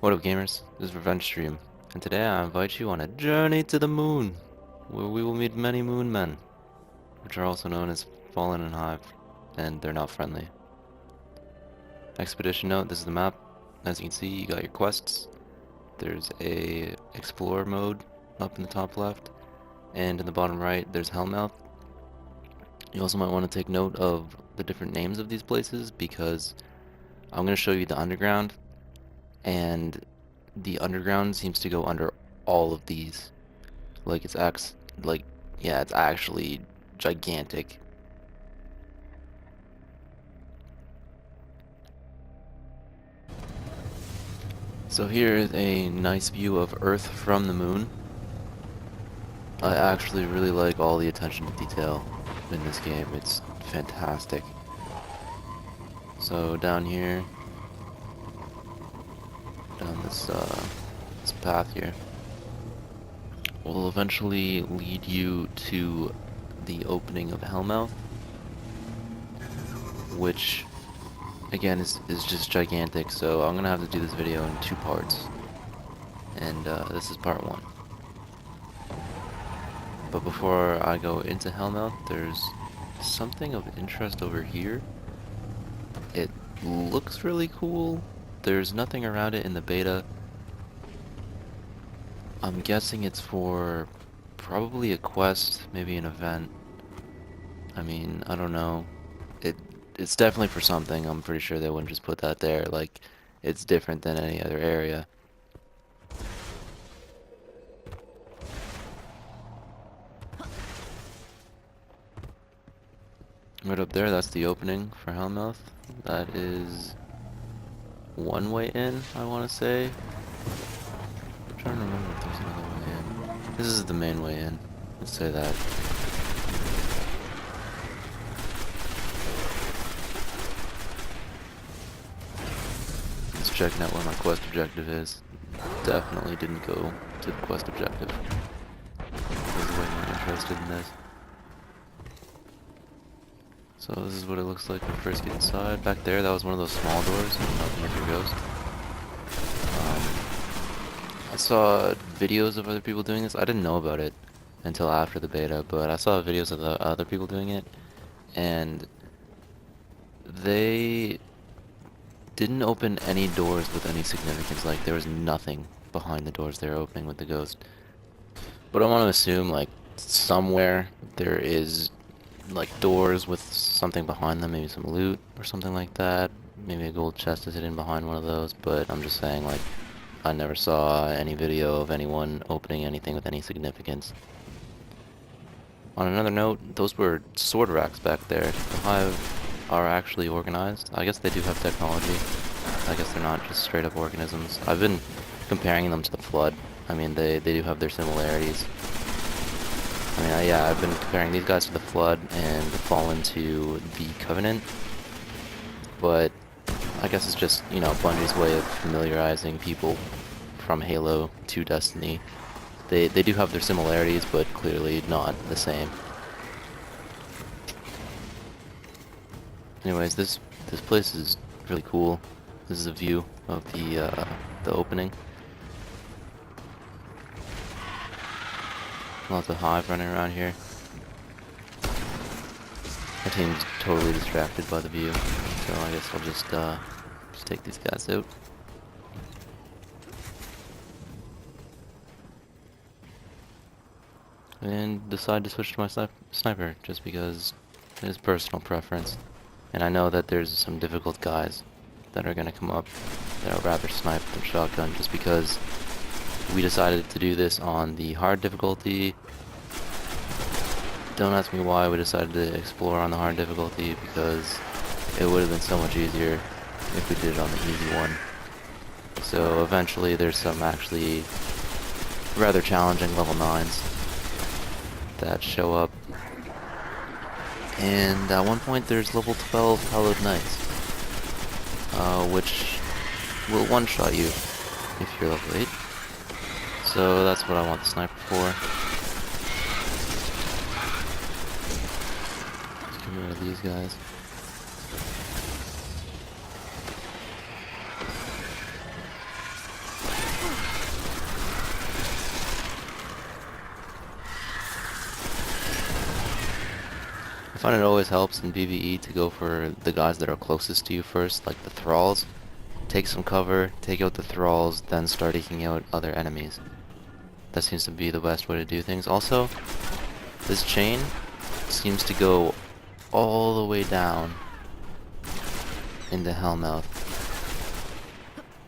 What up, gamers? This is Revenge Stream, and today I invite you on a journey to the moon, where we will meet many moon men, which are also known as Fallen and Hive, and they're not friendly. Expedition note, this is the map. As you can see, you got your quests. There's a Explorer mode up in the top left, and in the bottom right, there's Hellmouth. You also might want to take note of the different names of these places, because I'm going to show you the underground, and the underground seems to go under all of these. Like yeah, it's actually gigantic. So here is a nice view of Earth from the moon. I actually really like all the attention to detail in this game. It's fantastic. So down here, down this path here, will eventually lead you to the opening of Hellmouth, which again is just gigantic. So I'm gonna have to do this video in two parts, and this is part one. But before I go into Hellmouth, there's something of interest over here. It looks really cool. There's nothing around it in the beta. I'm guessing it's for probably a quest, maybe an event. I mean, I don't know. It's definitely for something. I'm pretty sure they wouldn't just put that there. Like, it's different than any other area. Right up there, that's the opening for Hellmouth. That is one way in, I want to say. I'm trying to remember if there's another way in. This is the main way in. Let's say that. Just checking out where my quest objective is. Definitely didn't go to the quest objective. I was way more interested in this. So this is what it looks like when you first get inside. Back there, that was one of those small doors. I don't know if you're a ghost. I saw videos of other people doing this. I didn't know about it until after the beta, but I saw videos of the other people doing it, and they didn't open any doors with any significance. Like, there was nothing behind the doors they were opening with the ghost. But I want to assume, like, somewhere there is like doors with something behind them, maybe some loot or something like that. Maybe a gold chest is hidden behind one of those, but I'm just saying, like, I never saw any video of anyone opening anything with any significance. On another note, those were sword racks back there. The Hive are actually organized. I guess they do have technology. I guess they're not just straight up organisms. I've been comparing them to the Flood. I mean, they do have their similarities. I mean, yeah, I've been comparing these guys to the Flood and the Fallen to the Covenant, but I guess it's just, you know, Bungie's way of familiarizing people from Halo to Destiny. They do have their similarities, but clearly not the same. Anyways, this place is really cool. This is a view of the opening. Lots of Hive running around here. My team's totally distracted by the view, so I guess I'll just take these guys out. And decide to switch to my sniper, just because it is personal preference. And I know that there's some difficult guys that are gonna come up that I'd rather snipe than shotgun, just because we decided to do this on the hard difficulty. Don't ask me why we decided to explore on the hard difficulty, because it would have been so much easier if we did it on the easy one. So eventually there's some actually rather challenging level 9s that show up. And at one point there's level 12 Hallowed Knights, which will one-shot you if you're level 8. So that's what I want the sniper for. Let's get rid of these guys. find it always helps in PvE to go for the guys that are closest to you first, like the thralls. Take some cover, take out the thralls, then start eking out other enemies. That seems to be the best way to do things. Also, this chain seems to go all the way down into Hellmouth.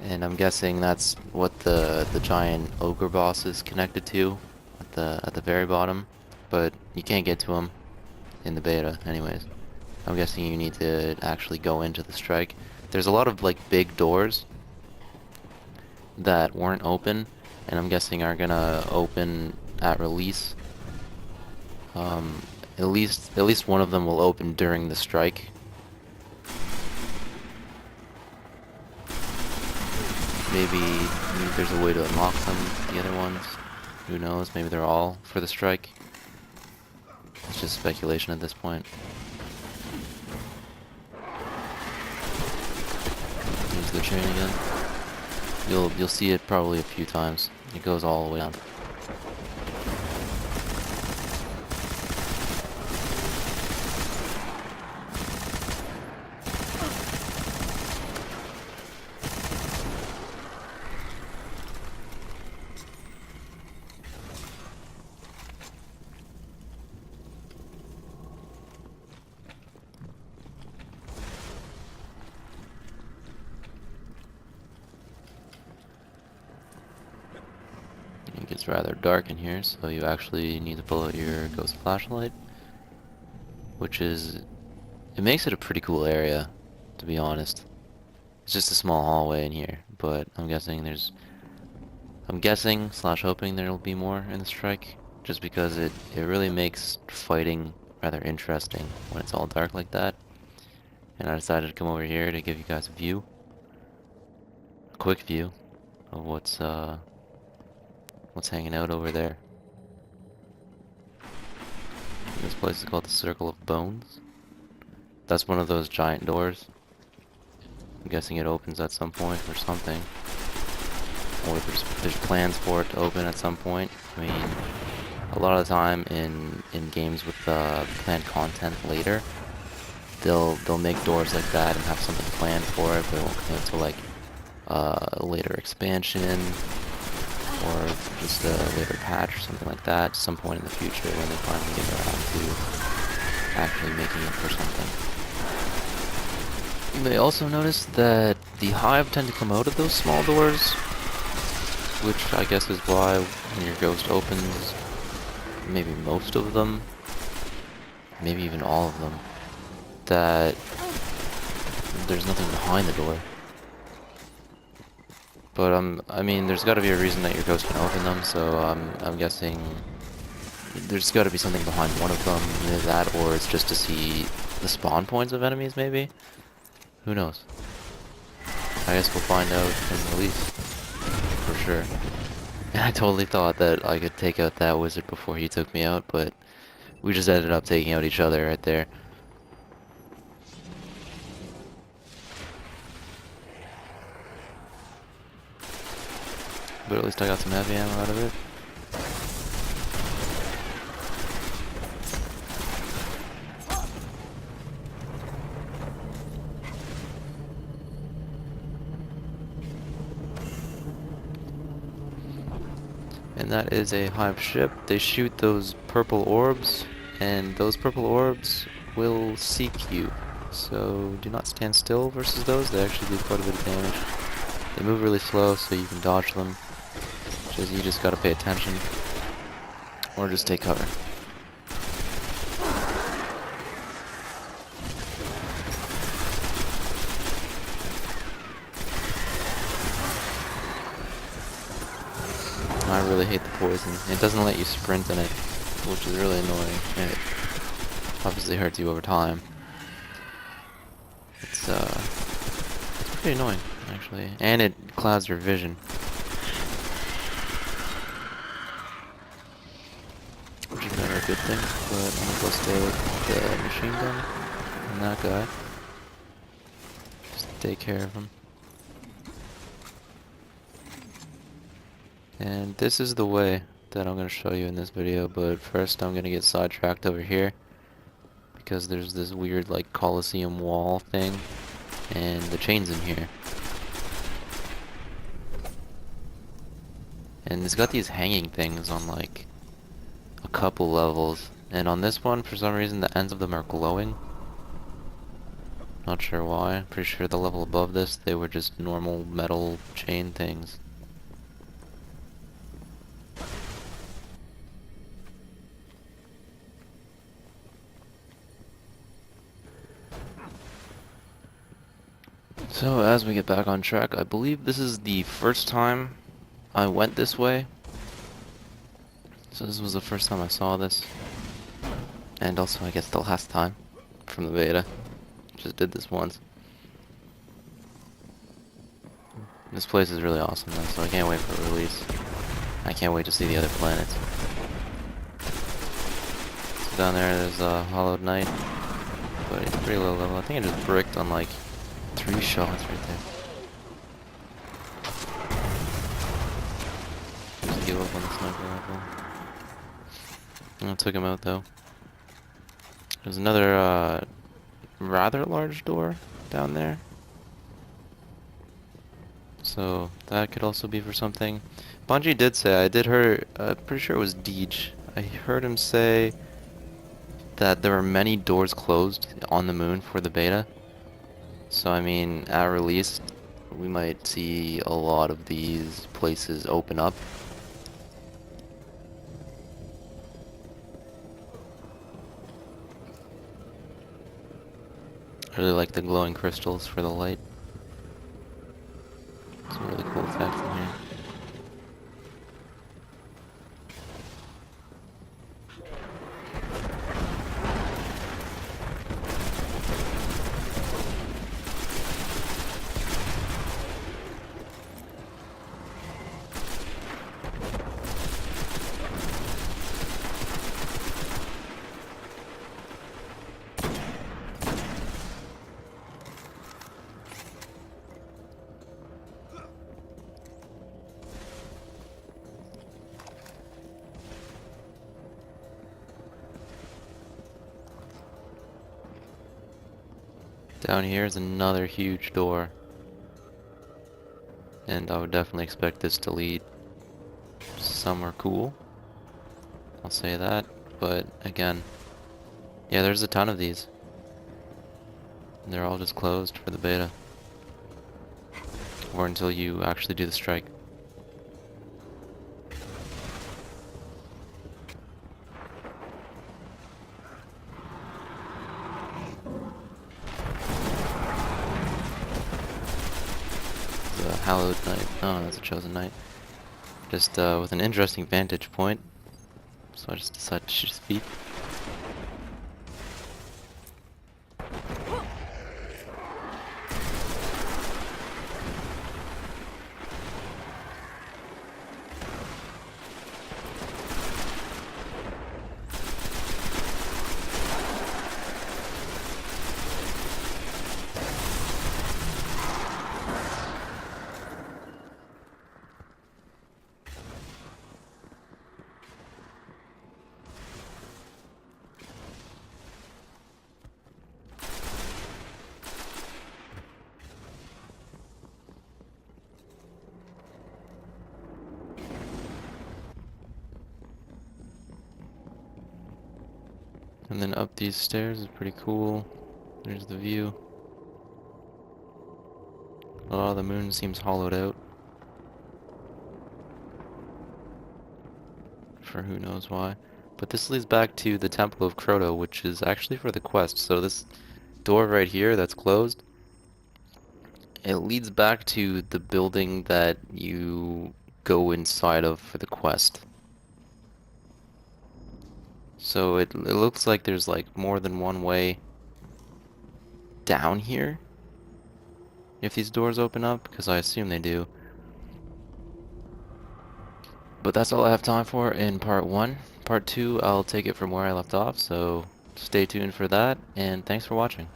And I'm guessing that's what the giant ogre boss is connected to at the very bottom. But you can't get to him in the beta anyways. I'm guessing you need to actually go into the strike. There's a lot of like big doors that weren't open, and I'm guessing are gonna open at release. At least one of them will open during the strike. Maybe there's a way to unlock them, the other ones. Who knows? Maybe they're all for the strike. It's just speculation at this point. Use the chain again. You'll see it probably a few times. It goes all the way down. It gets rather dark in here, so you actually need to pull out your ghost flashlight, which is, it makes it a pretty cool area, to be honest. It's just a small hallway in here, but I'm guessing slash hoping there'll be more in the strike, just because it really makes fighting rather interesting when it's all dark like that. And I decided to come over here to give you guys a quick view of what's hanging out over there. This place is called the Circle of Bones. That's one of those giant doors. I'm guessing it opens at some point or something. Or there's plans for it to open at some point. I mean, a lot of the time in games with planned content later, they'll make doors like that and have something planned for it, but it won't come until like a later expansion or just a later patch or something like that at some point in the future when they finally get around to actually making it for something. You may also notice that the hive tend to come out of those small doors, which I guess is why when your ghost opens, maybe most of them, maybe even all of them, that there's nothing behind the door. But I mean, there's got to be a reason that your ghost can open them, so I'm guessing there's got to be something behind one of them, either that or it's just to see the spawn points of enemies, maybe? Who knows? I guess we'll find out in release, for sure. And I totally thought that I could take out that wizard before he took me out, but we just ended up taking out each other right there. But at least I got some heavy ammo out of it. And that is a hive ship. They shoot those purple orbs, and those purple orbs will seek you. So do not stand still versus those. They actually do quite a bit of damage. They move really slow, so you can dodge them. You just gotta pay attention, or just take cover. I really hate the poison. It doesn't let you sprint in it, which is really annoying. It obviously hurts you over time. It's pretty annoying, actually, and it clouds your vision. Which is never a good thing, but I'm gonna go stay with the machine gun and that guy. Just take care of him. And this is the way that I'm going to show you in this video, but first I'm going to get sidetracked over here because there's this weird like Colosseum wall thing, and the chain's in here. And it's got these hanging things on like a couple levels, and on this one, for some reason, the ends of them are glowing. Not sure why. Pretty sure the level above this, they were just normal metal chain things. So as we get back on track, I believe this is the first time I went this way. So this was the first time I saw this. And also I guess the last time from the beta. Just did this once. This place is really awesome though, so I can't wait for release. I can't wait to see the other planets. So down there's a Hollowed Knight. But it's pretty low level. I think I just bricked on like 3 shots right there. Just give up on the sniper rifle. I took him out though. There's another rather large door down there. So that could also be for something. Bungie did say, I'm pretty sure it was Deej. I heard him say that there were many doors closed on the moon for the beta. So I mean, at release, we might see a lot of these places open up. I really like the glowing crystals for the light. It's a really cool effect in here. Down here is another huge door. And I would definitely expect this to lead somewhere cool. I'll say that. But again, yeah, there's a ton of these. And they're all just closed for the beta. Or until you actually do the strike. The Hallowed Knight. Oh, that's a Chosen Knight. Just with an interesting vantage point. So I just decided to shoot his feet. And then up these stairs is pretty cool. There's the view. Oh, the moon seems hollowed out. For who knows why. But this leads back to the Temple of Crota, which is actually for the quest. So this door right here that's closed, it leads back to the building that you go inside of for the quest. So it looks like there's like more than one way down here if these doors open up, because I assume they do. But that's all I have time for in part 1. Part 2, I'll take it from where I left off, so stay tuned for that, and thanks for watching.